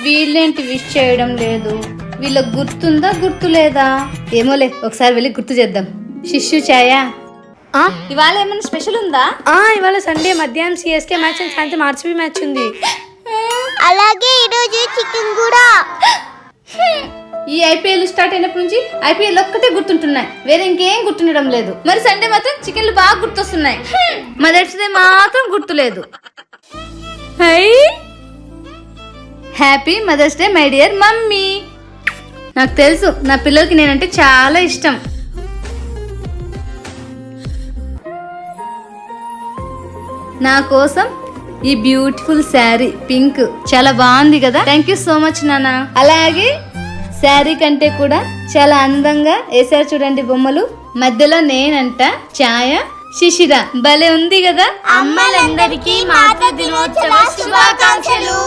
వీళ్ళేంటి విష్ చేయడం లేదు, వీళ్ళకి గుర్తుందా గుర్తులేదా? ఏమోలే, ఒకసారి వెళ్ళి గుర్తు చేద్దాం. శిష్యు ఛాయ, ఇవాళ ఏమైనా స్పెషల్ ఉందా? ఇవాళ సండే మధ్యాహ్నం సిఎస్కే మ్యాచ్ అండ్ సాయంత్రం ఆర్సీబీ మ్యాచ్ ఉంది. అలాగే ఈరోజు చికెన్ కూడా. ఈ ఐపీఎల్ స్టార్ట్ అయినప్పటి నుంచి ఐపీఎల్ ఒక్కటే గుర్తుంటున్నాయి, వేరే ఇంకేం గుర్తుండడం లేదు. మరి సండే మాత్రం చికెన్లు బాగా గుర్తొస్తున్నాయి. మదర్స్ డే మాత్రం గుర్తులేదు. Happy Mother's Day my dear mummy. నాకు తెలుసు నా పిల్లలకి నేనంటే చాలా ఇష్టం. నా కోసం ఈ బ్యూటిఫుల్ శారీ పింక్ చాలా బాగుంది కదా. థ్యాంక్ యూ సో మచ్ నాన్న. అలాగే శారీ కంటే కూడా చాలా అందంగా వేసారు చూడండి బొమ్మలు. మధ్యలో నేనంట ఛాయ, శిశిర, భలే ఉంది కదా. అమ్మలందరికీ మాతృ దినోత్సవ శుభాకాంక్షలు.